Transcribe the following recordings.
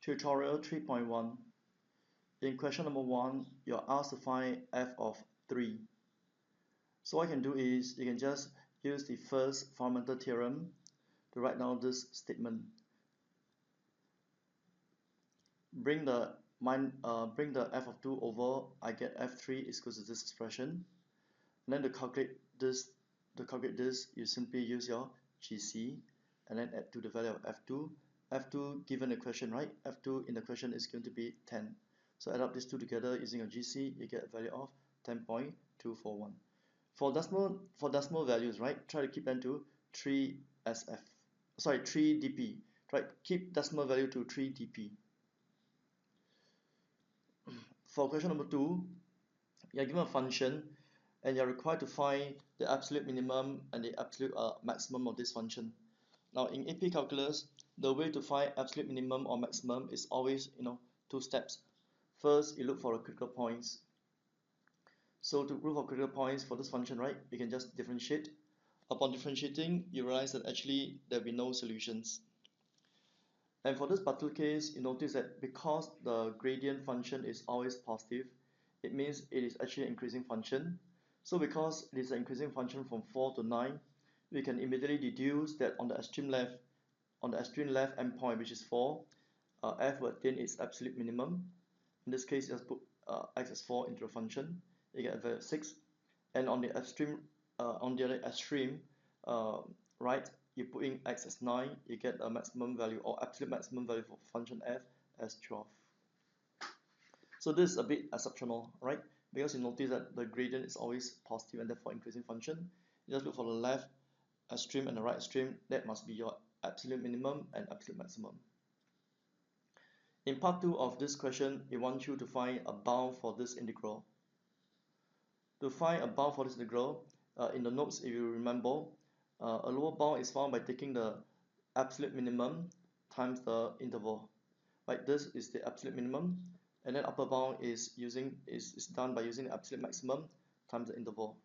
Tutorial 3.1. In question number 1, you're asked to find f of 3. So what you can do is you can just use the first fundamental theorem to write down this statement. Bring the f of 2 over, I get f3 is equal to this expression. And then to calculate this, you simply use your GC and then add to the value of f2. f2 given the question, right? f2 in the question is going to be 10. So add up these two together using a GC, you get a value of 10.241. For decimal values, right? Try to keep them to 3 dp. Keep decimal value to 3 dp. For question number 2, you are given a function and you are required to find the absolute minimum and the absolute maximum of this function. Now in AP calculus, the way to find absolute minimum or maximum is always two steps. First, you look for the critical points. So to look for critical points for this function, right, you can just differentiate. Upon differentiating, you realize that actually there will be no solutions. And for this particular case, you notice that because the gradient function is always positive, it means it is actually an increasing function. So because it is an increasing function from 4 to 9, we can immediately deduce that on the extreme left endpoint, which is 4, f will attain its absolute minimum. In this case, just put x as 4 into the function, you get a value of 6. And on the extreme, on the other extreme, right, you put in x as 9, you get a maximum value or absolute maximum value for function f as 12. So this is a bit exceptional, right? Because you notice that the gradient is always positive and therefore increasing function. You just look for the left extreme and the right extreme. That must be your absolute minimum and absolute maximum. In part 2 of this question, it wants you to find a bound for this integral. To find a bound for this integral, in the notes, if you remember, a lower bound is found by taking the absolute minimum times the interval. Right, this is the absolute minimum, and then upper bound is done by using the absolute maximum times the interval.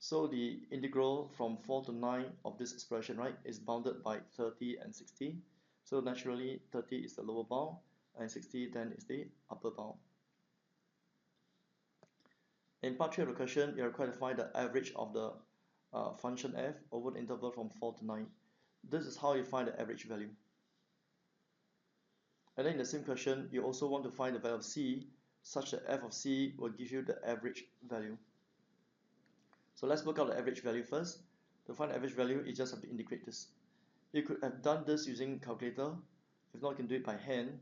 So the integral from 4 to 9 of this expression, right, is bounded by 30 and 60. So naturally 30 is the lower bound and 60 then is the upper bound. In part 3 of the question, you are required to find the average of the function f over the interval from 4 to 9. This is how you find the average value. And then in the same question, you also want to find the value of c, such that f of c will give you the average value. So let's work out the average value first. To find the average value, you just have to integrate this. You could have done this using calculator. If not, you can do it by hand.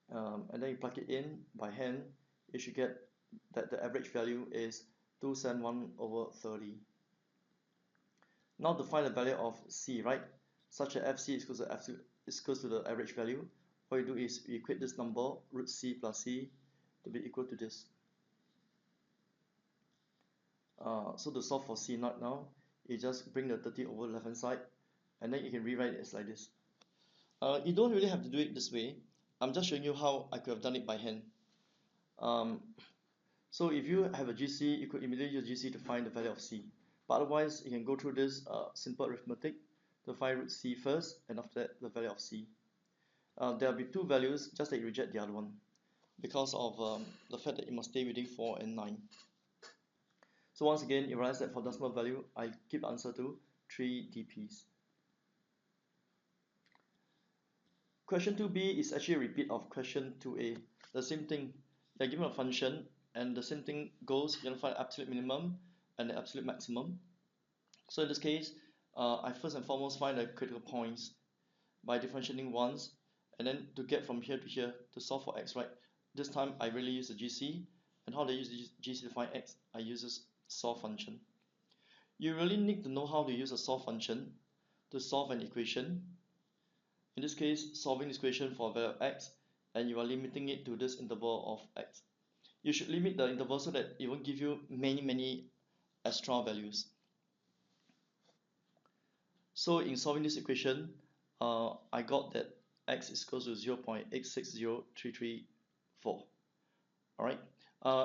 And then you plug it in by hand. You should get that the average value is 271 over 30. Now to find the value of c, right? Such that fc is equal to the average value. What you do is you equate this number, root c plus c, to be equal to this. So to solve for c naught now, you just bring the 30 over the left hand side, and then you can rewrite it as like this. You don't really have to do it this way. I'm just showing you how I could have done it by hand. So if you have a GC, you could immediately use GC to find the value of c. But otherwise, you can go through this simple arithmetic to find root c first, and after that, the value of c. There will be two values, just that you reject the other one, because of the fact that it must stay within 4 and 9. So once again, you realize that for decimal value, I keep the answer to 3 dp's. Question 2b is actually a repeat of question 2a. The same thing, you're given a function, and the same thing goes, you're going to find the absolute minimum and the absolute maximum. So in this case, I first and foremost find the critical points by differentiating once, and then to get from here to here to solve for x, right? This time I really use the GC, and how do I use the GC to find x? I use this solve function. You really need to know how to use a solve function to solve an equation. In this case, solving this equation for a value of x, and you are limiting it to this interval of x. You should limit the interval so that it won't give you many extra values. So in solving this equation, I got that x is equal to 0.860334. Alright.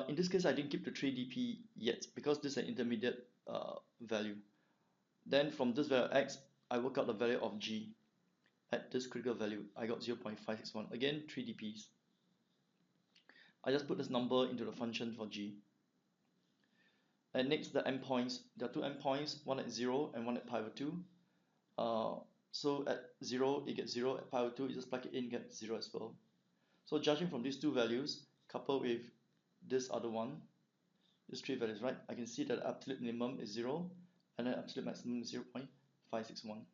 In this case, I didn't keep the 3 dp yet because this is an intermediate value. Then from this value of x, I work out the value of g. at this critical value. I got 0.561. Again, 3 dPs. I just put this number into the function for g. And next, the endpoints. There are two endpoints, one at 0 and one at pi over 2. So at 0, it gets 0. At pi over 2, you just plug it in, get 0 as well. So judging from these two values, coupled with this other one, these three values, right? I can see that absolute minimum is 0, and then absolute maximum is 0.561.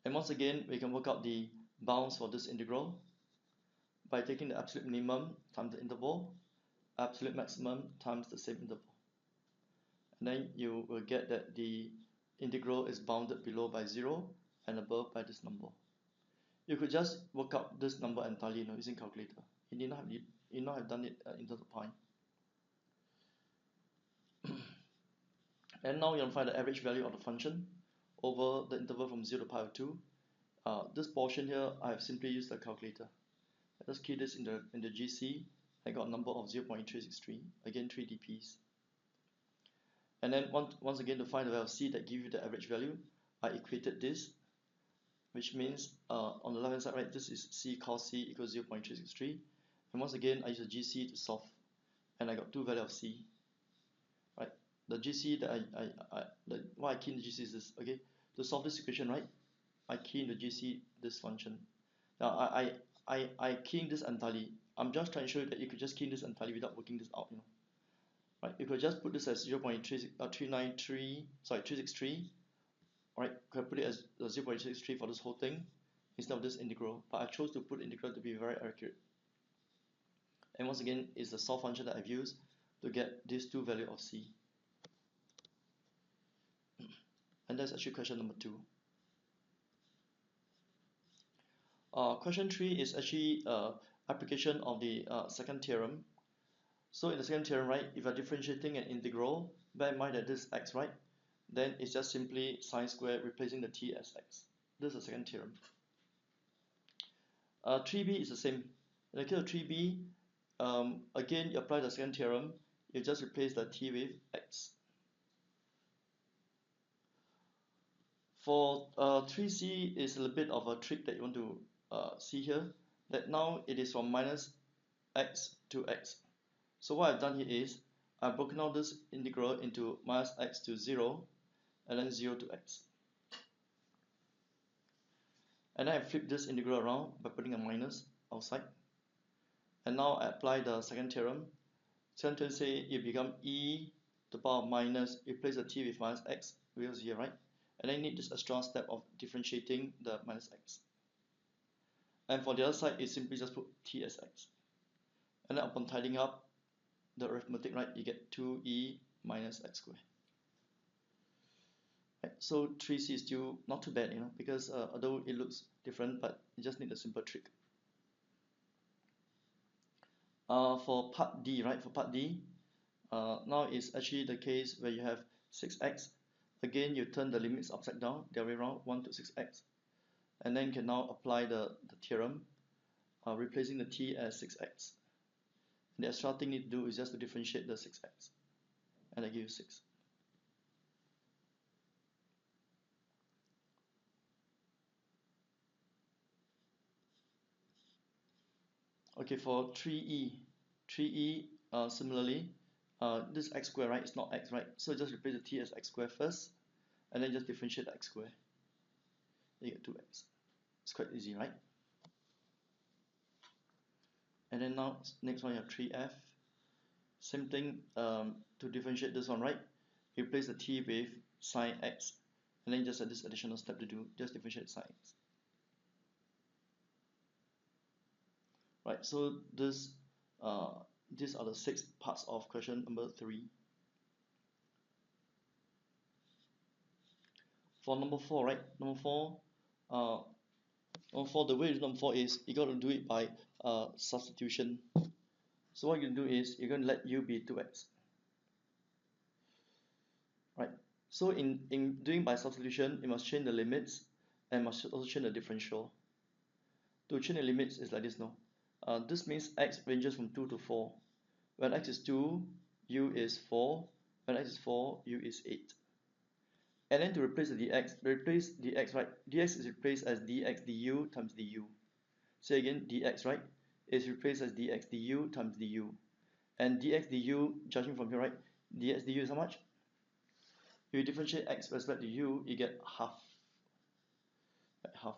And once again, we can work out the bounds for this integral by taking the absolute minimum times the interval, absolute maximum times the same interval. And then you will get that the integral is bounded below by 0 and above by this number. You could just work out this number entirely, using calculator. You need not have done it in terms of pi. And now you want to find the average value of the function over the interval from 0 to pi over 2. This portion here, I have simply used the calculator. I just key this in the GC. I got a number of 0.363, again 3 dPs. And then once again, to find the value of c that gives you the average value, I equated this, which means on the left hand side, right, this is c cos c equals 0.363. And once again, I use the GC to solve, and I got two values of c. Right, the GC that why I key in the GC is this. Okay, to solve this equation, right, I key in the GC this function. Now I key in this entirely. I'm just trying to show you that you could just key in this entirely without working this out. Right, you could just put this as 363. Right, could put it as 0.63 for this whole thing instead of this integral. But I chose to put integral to be very accurate. And once again, it's the solve function that I've used to get these two values of c. And that's actually question number 2. Question 3 is actually application of the second theorem. So in the second theorem, right, if you're differentiating an integral, bear in mind that this is x, right? Then it's just simply sine squared replacing the t as x. This is the second theorem. 3b is the same. In the case of 3b, again, you apply the second theorem, you just replace the t with x. For 3c is a little bit of a trick that you want to see here, that now it is from minus x to x. So what I've done here is I've broken out this integral into minus x to 0 and then 0 to x. And then I flip this integral around by putting a minus outside. And now I apply the second theorem. Second theorem say it become e to the power of minus, replace the t with minus x, we have 0, right? And then you need this extra step of differentiating the minus x. And for the other side, it simply just put t as x. And then upon tidying up the arithmetic, right, you get 2e minus x squared. Right, so 3c is still not too bad, because although it looks different, but you just need a simple trick. For part D, right, for part D, now it's actually the case where you have 6x. Again, you turn the limits upside down, the other way around, 1 to 6x. And then you can now apply the theorem, replacing the t as 6x. And the extra thing you need to do is just to differentiate the 6x. And I give you 6. Okay, for 3e, similarly, this x squared, right, it's not x, right? So just replace the t as x squared first, and then just differentiate the x squared. You get 2x. It's quite easy, right? And then now, next one, you have 3f. Same thing, to differentiate this one, right? Replace the t with sine x, and then just add this additional step to do, just differentiate sine x. Right, so these are the 6 parts of question number 3. For number 4, right? Number 4, the way to do number 4 is you got to do it by substitution. So what you can do is you're going to let u be 2x. Right. So in doing by substitution, you must change the limits and must also change the differential. To change the limits is like this, no? This means x ranges from 2 to 4. When x is 2, u is 4. When x is 4, u is 8. And then to replace the dx, right? Dx is replaced as dx du times du. Say again, dx, right, is replaced as dx du times du. And dx du, judging from here, right, dx du is how much? If you differentiate x with respect to u, you get half. Right, half.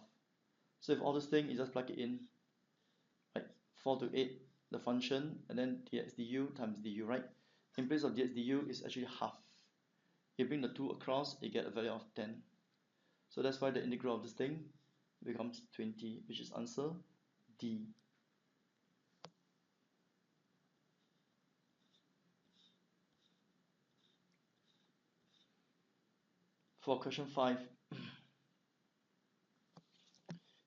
So if all this thing, you just plug it in, right? 4 to 8, the function, and then dx du times du, right? In place of dx du is actually half. You bring the 2 across, you get a value of 10. So that's why the integral of this thing becomes 20, which is answer D. For question 5,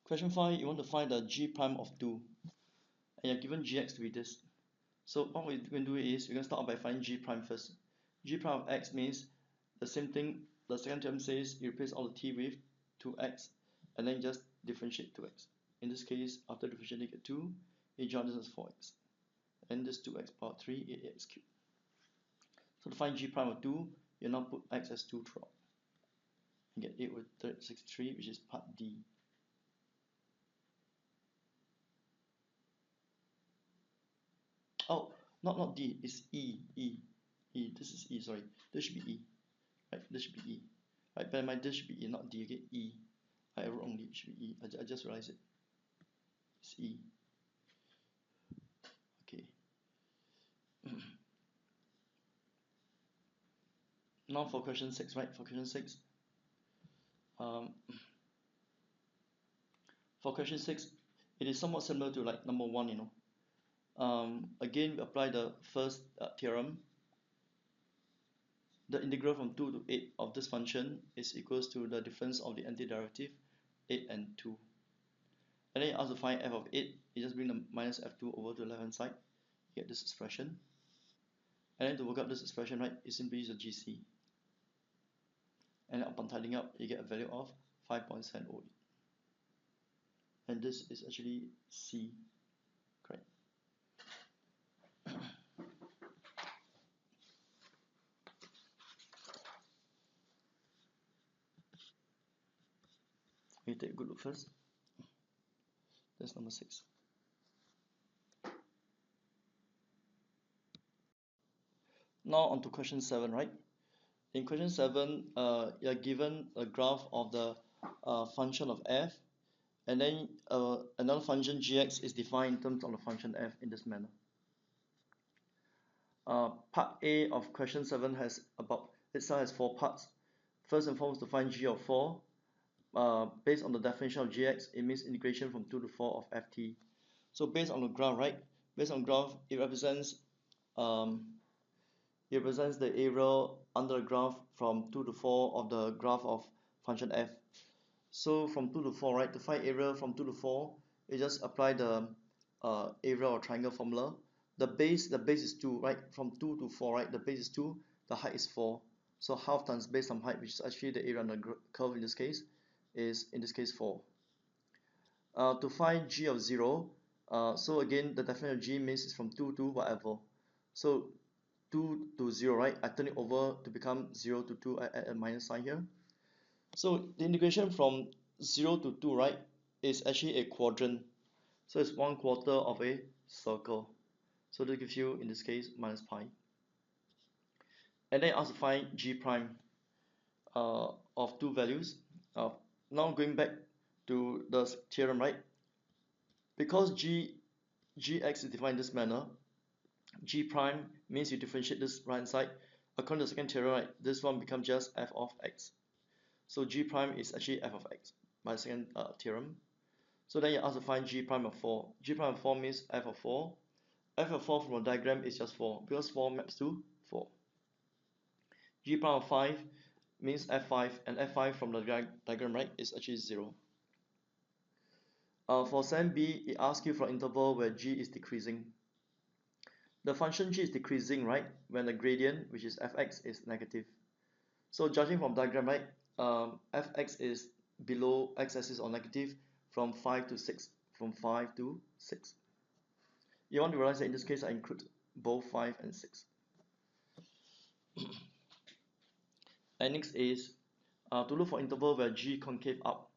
question 5, you want to find the g prime of 2, and you're given gx to be this. So what we're going to do is we're going to start by finding g prime first. G prime of x means the same thing. The second term says you replace all the t with 2x, and then you just differentiate 2x. In this case, after differentiating, you get 2, you join this as 4x, and this 2x power 3 8x cubed. So to find g prime of 2, you now put x as 2 throughout. You get 8 with 63, which is part D. Oh, not D, it's E. This is E, sorry. This should be E. Right, this should be E. Right, bear in mind, this should be E, not D, okay? E. I wrote wrongly, it should be E. I just realized it. It's E. Okay. Now for question 6, right? For question 6. For question 6, it is somewhat similar to like number 1, you know. Again, we apply the first theorem. The integral from 2 to 8 of this function is equals to the difference of the antiderivative 8 and 2. And then you ask to find f of 8, you just bring the minus f2 over to the left hand side, you get this expression. And then to work out this expression, right, you simply use a GC. And upon tidying up, you get a value of 5.708. And this is actually C, correct? We take a good look first. That's number 6. Now on to question 7, right? In question 7, you're given a graph of the function of f, and then another function gx is defined in terms of the function f in this manner. Part A of question 7 has itself has 4 parts. First and foremost, to find g of 4. Based on the definition of gx, it means integration from 2 to 4 of ft. So based on the graph, right? Based on graph, it represents the area under the graph from 2 to 4 of the graph of function f. So from 2 to 4, right? To find area from 2 to 4, you just apply the area or triangle formula. The base is 2, right? From 2 to 4, right? The base is 2, the height is 4. So half times base times height, which is actually the area on the curve in this case, is in this case 4. To find g of 0, so again, the definition of g means it's from 2 to whatever. So 2 to 0, right? I turn it over to become 0 to 2, I add a minus sign here. So the integration from 0 to 2, right, is actually a quadrant. So it's 1/4 of a circle. So that gives you, in this case, minus pi. And then you ask to find g prime of 2 values. Now going back to the theorem, right? Because gx is defined in this manner, g prime means you differentiate this right hand side. According to the second theorem, right, this one becomes just f of x. So g prime is actually f of x by the second theorem. So then you ask to find g prime of 4. G prime of 4 means f of 4. F of 4 from the diagram is just 4 because 4 maps to 4. G prime of 5 means f5, and f5 from the diagram, right, is actually 0. For 7b, it asks you for an interval where g is decreasing. The function g is decreasing, right, when the gradient, which is fx, is negative. So judging from diagram, right, fx is below x-axis or negative from 5 to 6. From 5 to 6. You want to realize that in this case, I include both 5 and 6. And next is to look for interval where g concave up.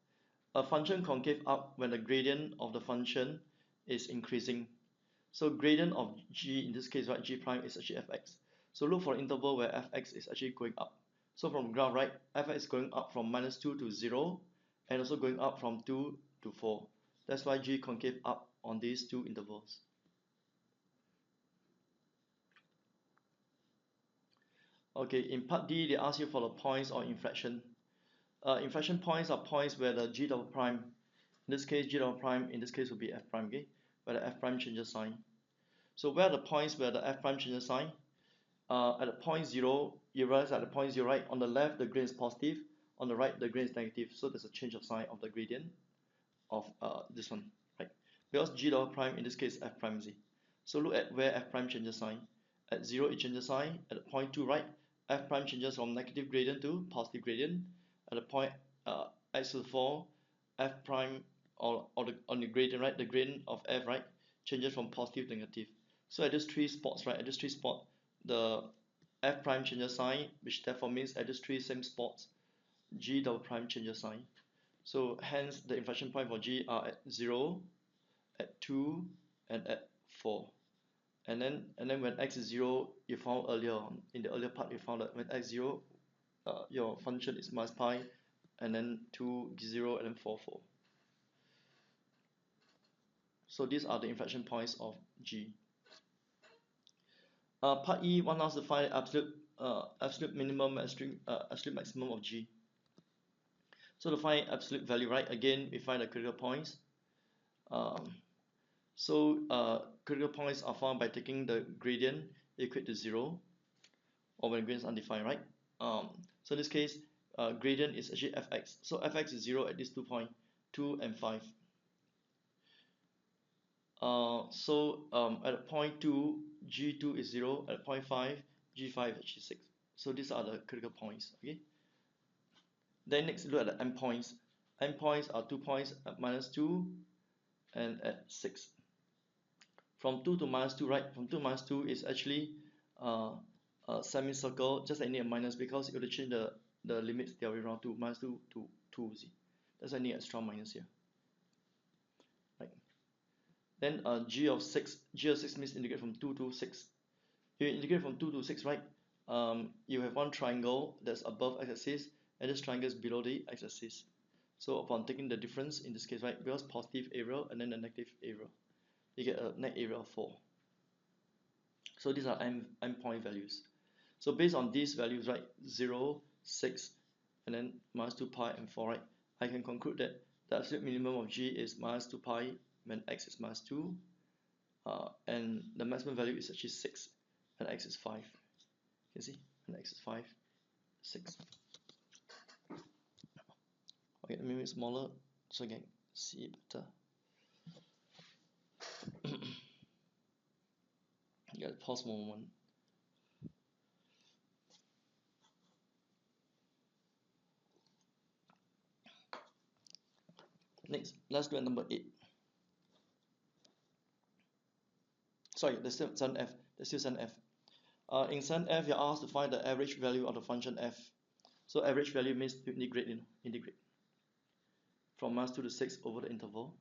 A function concave up when the gradient of the function is increasing. So gradient of g in this case, right, g prime is actually fx. So look for an interval where fx is actually going up. So from graph, right, fx is going up from -2 to 0 and also going up from 2 to 4. That's why g concave up on these two intervals. Okay, in part D, they ask you for the points or inflection. Inflection points are points where the g double prime, in this case g double prime, in this case will be f prime, okay, where the f prime changes sign. So where are the points where the f prime changes sign? At the point 0, you realize at the point 0, right, on the left the gradient is positive, on the right the gradient is negative, so there's a change of sign of the gradient of this one, right? Because g double prime in this case f prime z. So look at where f prime changes sign. At 0 it changes sign. At the point 2, right, f prime changes from negative gradient to positive gradient. At the point x to the 4, f prime on the gradient, right, the gradient of f, right, changes from positive to negative. So at these three spots, right, at these three spots, the f prime changes sign, which therefore means at these three same spots, g double prime changes sign. So hence the inflection point for g are at 0, at 2, and at 4. And then when x is 0, you found earlier on, in the earlier part, you found that when x 0, your function is minus pi, and then 2, 0, and then 4, 4. So these are the inflection points of g. Part E, one has to find absolute minimum, absolute maximum of g. So to find absolute value, right, again we find the critical points. Critical points are found by taking the gradient equate to 0, or when gradient is undefined, right? So in this case, gradient is actually fx. So fx is 0 at these 2 points, 2 and 5. At point 2, g2 is 0. At point 5, g5 is actually 6. So these are the critical points. Okay. Then next, look at the endpoints. Endpoints are 2 points at -2 and at 6. From 2 to -2, right? From 2 to -2 is actually a semicircle, just like need a minus because you have to change the limits the other way around to -2 to 2. See? That's why I need an extra minus here. Right. Then g of 6 means integrate from 2 to 6. If you integrate from 2 to 6, right? You have one triangle that's above x-axis, and this triangle is below the x-axis. So upon taking the difference in this case, right, because positive area and then the negative area, you get a net area of 4. So these are endpoint values. So based on these values, right, 0, 6, and then -2 pi and 4, right, I can conclude that the absolute minimum of g is -2 pi when x is -2, and the maximum value is actually 6, and x is 5. You see, and x is 5, 6. Okay, let me make it smaller so I can see it better. You gotta pause for a moment. Next, let's do at number 8. Sorry, there's still 7f. There's still 7f. In 7f, you're asked to find the average value of the function f. So average value means to integrate from -2 to 6 over the interval.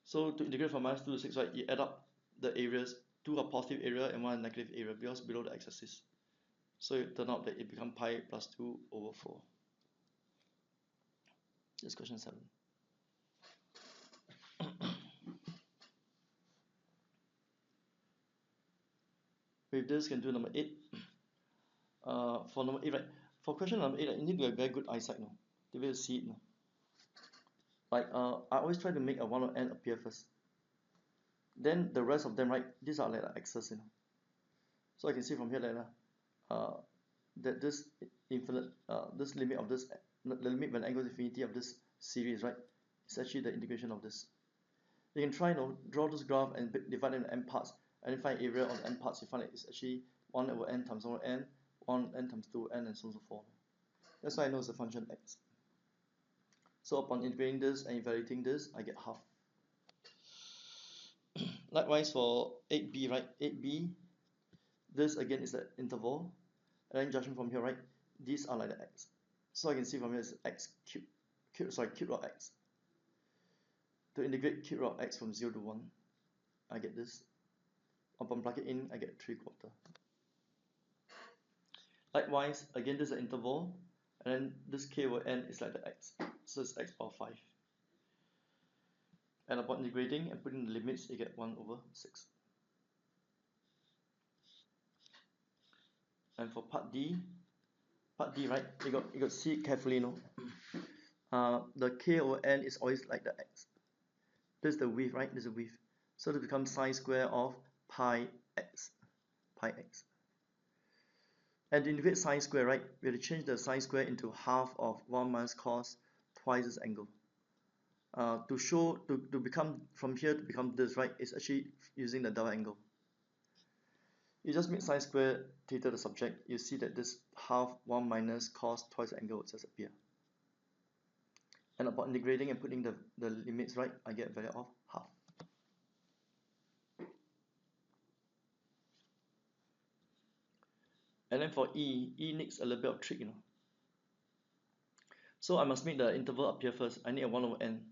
So to integrate from -2 to 6, right, you add up the areas. 2 are positive area and 1 negative area because below the x-axis. So it turned out that it becomes pi plus 2 over 4. This is question 7. With this, can do number 8. For number 8, right? For question number 8, you need to have very good eyesight now to be able to see it now. Like I always try to make a 1 over n appear first. Then the rest of them, right? These are like the x's, you know. So I can see from here that this infinite, this limit of this, the limit when n goes to infinity of this series, right? It's actually the integration of this. You can try, draw this graph and divide it into n parts, and find area of the n parts. You find it's actually 1 over n times 1 over n, 1n times 2n, and so on and so forth. That's why I know it's a function x. So upon integrating this and evaluating this, I get half. Likewise for 8b, right? 8b, this again is the interval, and then judging from here, right? These are like the x. So I can see from here is x cube root x. To integrate cube root x from 0 to 1, I get this. Upon plug it in, I get 3/4. Likewise, again, this is an interval, and then this k over n is like the x. So it's x power 5. And upon integrating and putting the limits, you get 1/6. And for part D, right, you got to see it carefully, no? The k over n is always like the x. This is the width, right? This is the width. So it becomes sine square of pi x. And to integrate sine square, right, we have to change the sine square into half of 1 minus cos twice this angle. To become from here to become this, right, is actually using the double angle. You just make sine square theta the subject, you see that this half 1 minus cos twice the angle will just appear. And upon integrating and putting the limits, right, I get a value of half. And then for E needs a little bit of trick, you know. So I must make the interval appear first. I need a 1 over n.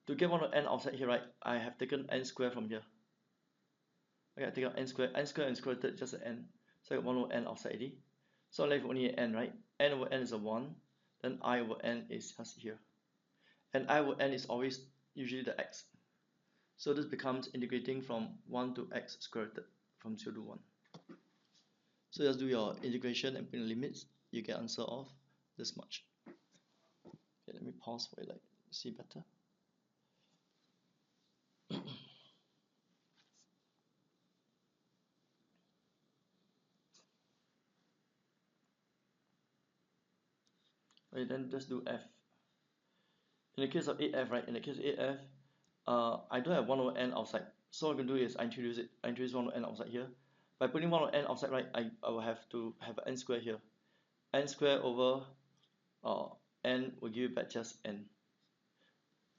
To get 1 over n outside here, right, I have taken n square from here. Okay, I take out n square and square rooted just an n. So I got 1 over n outside already. So I left only an n, right? N over n is a 1. Then I over n is just here. And I over n is always usually the x. So this becomes integrating from 1 to x square rooted from 0 to 1. So just do your integration and put in limits. You get answer of this much. Okay, let me pause for you, like see better. Okay, then just do f. In the case of 8f, right? In the case of 8f, I don't have 1 over n outside. So what I'm going to do is I introduce 1 over n outside here. By putting 1 over n outside, right, I will have to have n square here. N square over n will give you back just n.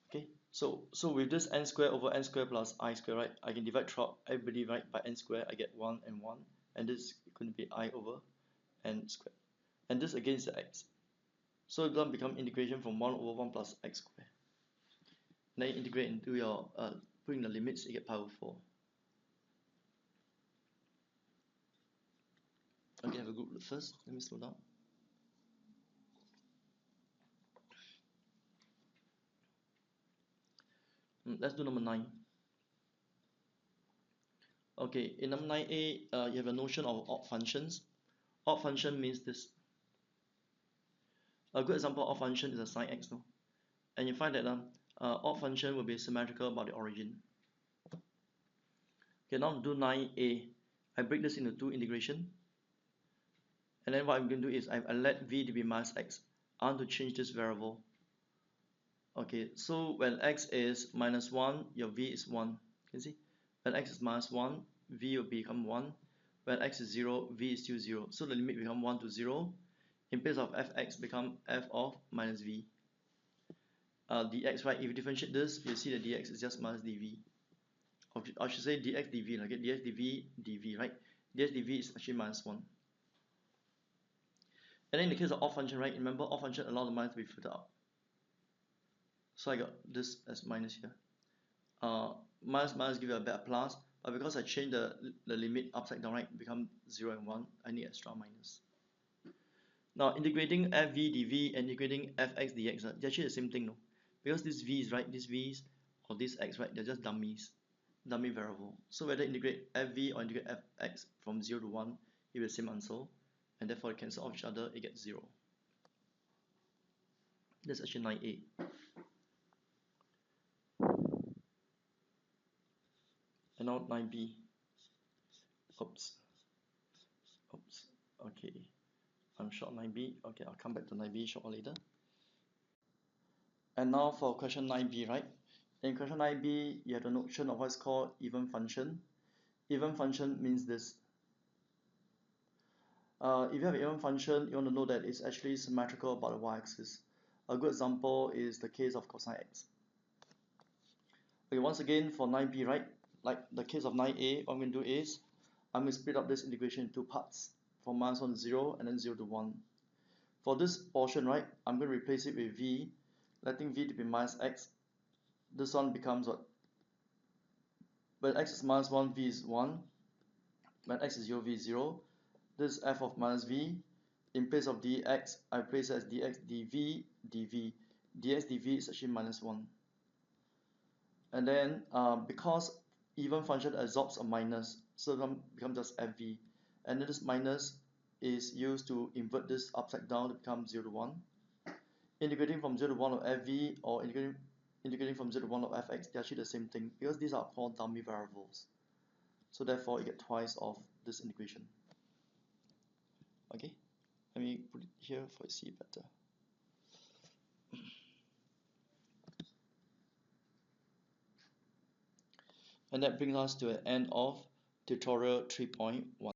Okay, so with this n square over n square plus I square, right, I can divide throughout everybody, right, by n square. I get 1 and 1, and this is going to be I over n square. And this again is the x. So it will become integration from 1 over 1 plus x square. Then you integrate into your putting the limits, you get power 4. Okay, have a good look first. Let me slow down. Let's do number 9. Okay, in number 9a, you have a notion of odd functions. Odd function means this. A good example of odd function is a sine x, no? And you find that odd function will be symmetrical about the origin. Okay, now do 9a. I break this into 2 integration. And then what I'm going to do is I let v to be minus x. I want to change this variable. Okay, so when x is minus 1, your v is 1. You can see? When x is minus 1, v will become 1. When x is 0, v is still 0. So the limit becomes 1 to 0. In place of fx become f of minus v. Dx, right? If you differentiate this, you see that dx is just minus dv. Or I should say dx dv. Okay, dx dv dv, right? Dx dv is actually minus 1. And then in the case of odd function, right? Remember, odd function allow the minus to be filtered out. So I got this as minus here. Minus give you a better plus, but because I change the limit upside down, right, become 0 and 1, I need extra minus. Now integrating f v dv and integrating fx dx, they're actually the same thing, no? Because these v's, right, these v's or this x, right, they're just dummies, dummy variable. So whether integrate fv or integrate fx from 0 to 1, you get the same answer, and therefore they cancel off each other, it gets 0. That's actually 9a. And now 9b. Oops. Okay. I'm short 9b. Okay, I'll come back to 9b short later. And now for question 9b, right? In question 9b, you have the notion of what's called even function. Even function means this. If you have an even function, you want to know that it's actually symmetrical about the y-axis. A good example is the case of cosine x. Okay, once again for 9b, right? Like the case of 9a, what I'm going to do is I'm going to split up this integration into 2 parts, from minus 1 to 0 and then 0 to 1. For this portion, right, I'm going to replace it with v, letting v to be minus x. This one becomes what? When x is minus 1, v is 1. When x is 0, v is 0. This is f of minus v. In place of dx, I place it as dx dv dv. dx dv is actually minus 1. And then because even function absorbs a minus, so it becomes just fv. And then this minus is used to invert this upside down to become 0 to 1. Integrating from 0 to 1 of fv or integrating from 0 to 1 of fx, they're actually the same thing because these are called dummy variables. So therefore, you get twice of this integration. Okay, let me put it here for you to see better. And that brings us to an end of tutorial 3.1.